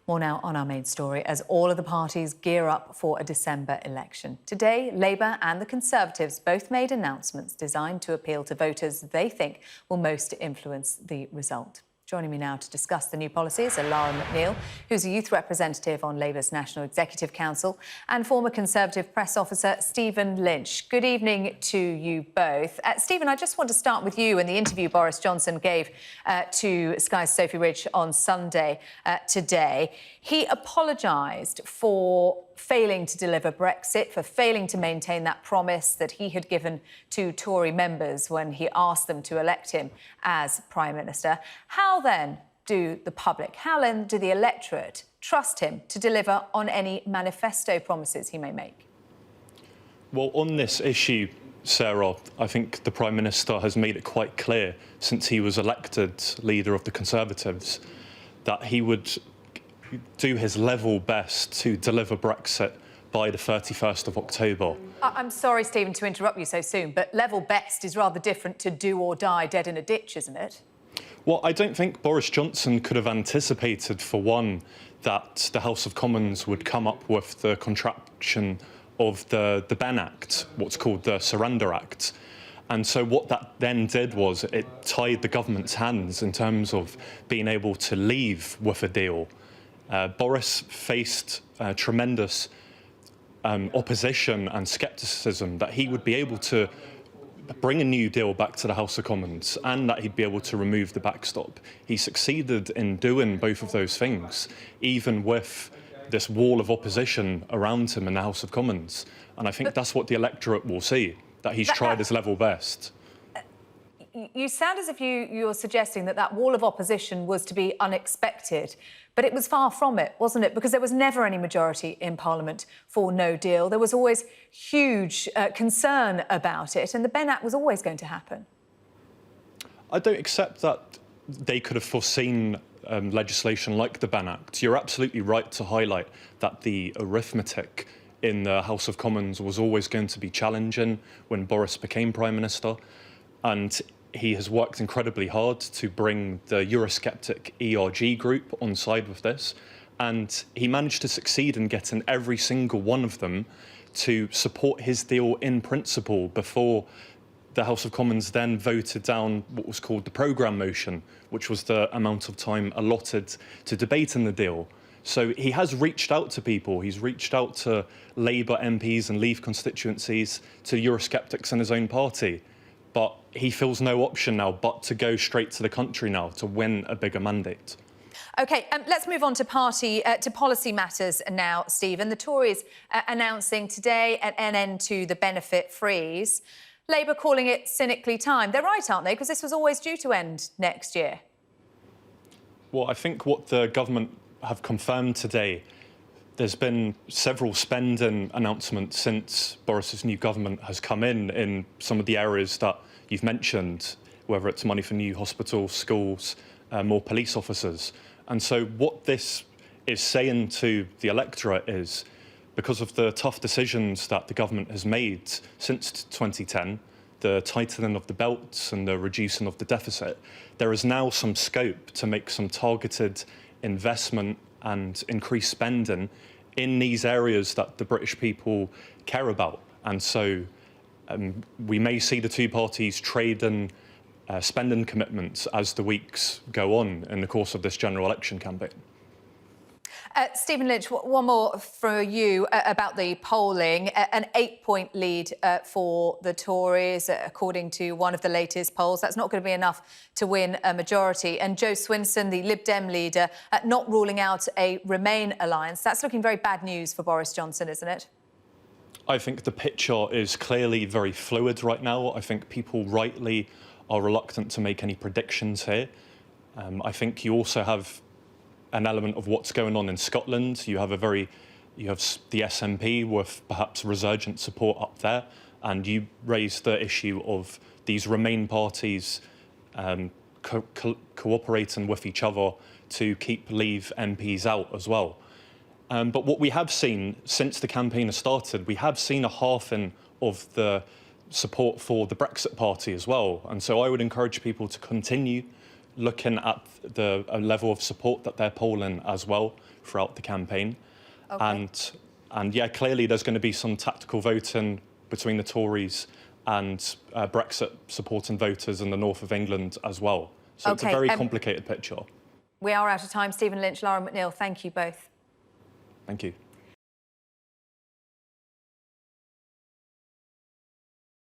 More now on our main story as all of the parties gear up for a December election. Today, Labour and the Conservatives both made announcements designed to appeal to voters they think will most influence the result. Joining me now to discuss the new policies are Lara McNeill, who's a youth representative on Labour's National Executive Council, and former Conservative press officer Stephen Lynch. Good evening to you both. Stephen, I just want to start with you and the interview Boris Johnson gave to Sky's Sophie Ridge on Sunday today. He apologised for failing to deliver Brexit, for failing to maintain that promise that he had given to Tory members when he asked them to elect him as Prime Minister. How then do the public, how then do the electorate trust him to deliver on any manifesto promises he may make? Well, on this issue, Sarah, I think the Prime Minister has made it quite clear since he was elected leader of the Conservatives that he would do his level best to deliver Brexit by the 31st of October. I'm sorry, Stephen, to interrupt you so soon, but level best is rather different to do or die dead in a ditch, isn't it? Well, I don't think Boris Johnson could have anticipated, for one, that the House of Commons would come up with the contraction of the Benn Act, what's called the Surrender Act. And so what that then did was it tied the government's hands in terms of being able to leave with a deal. Boris faced tremendous opposition and scepticism that he would be able to bring a new deal back to the House of Commons and that he'd be able to remove the backstop. He succeeded in doing both of those things, even with this wall of opposition around him in the House of Commons. And I think that's what the electorate will see, that he's tried his level best. You sound as if you're suggesting that that wall of opposition was to be unexpected, but it was far from it, wasn't it? Because there was never any majority in Parliament for no deal. There was always huge concern about it, and the Benn Act was always going to happen. I don't accept that they could have foreseen legislation like the Benn Act. You're absolutely right to highlight that the arithmetic in the House of Commons was always going to be challenging when Boris became Prime Minister, and he has worked incredibly hard to bring the Eurosceptic ERG group on side with this, and he managed to succeed in getting every single one of them to support his deal in principle before the House of Commons then voted down what was called the programme motion, which was the amount of time allotted to debating the deal. So he has reached out to people. He's reached out to Labour MPs and Leave constituencies, to Eurosceptics in his own party. But he feels no option now but to go straight to the country now to win a bigger mandate. OK, let's move on to policy matters now, Stephen. The Tories announcing today an end to the benefit freeze. Labour calling it cynically timed. They're right, aren't they? Because this was always due to end next year. Well, I think what the government have confirmed today, there's been several spending announcements since Boris's new government has come in some of the areas that you've mentioned, whether it's money for new hospitals, schools, more police officers. And so what this is saying to the electorate is, because of the tough decisions that the government has made since 2010, the tightening of the belts and the reducing of the deficit, there is now some scope to make some targeted investment and increase spending in these areas that the British people care about. And so we may see the two parties trading spending commitments as the weeks go on in the course of this general election campaign. Stephen Lynch, one more for you about the polling. An 8-point lead for the Tories, according to one of the latest polls. That's not going to be enough to win a majority. And Jo Swinson, the Lib Dem leader, not ruling out a Remain alliance. That's looking very bad news for Boris Johnson, isn't it? I think the picture is clearly very fluid right now. I think people rightly are reluctant to make any predictions here. I think you also have an element of what's going on in Scotland. You have the SNP with perhaps resurgent support up there, and you raised the issue of these Remain parties cooperating with each other to keep Leave MPs out as well. But what we have seen since the campaign has started, we have seen a halving of the support for the Brexit Party as well. And so I would encourage people to continue looking at the level of support that they're polling as well throughout the campaign. Okay. And yeah, clearly there's going to be some tactical voting between the Tories and Brexit supporting voters in the north of England as well. So it's a very complicated picture. We are out of time. Stephen Lynch, Lara McNeill, thank you both. Thank you.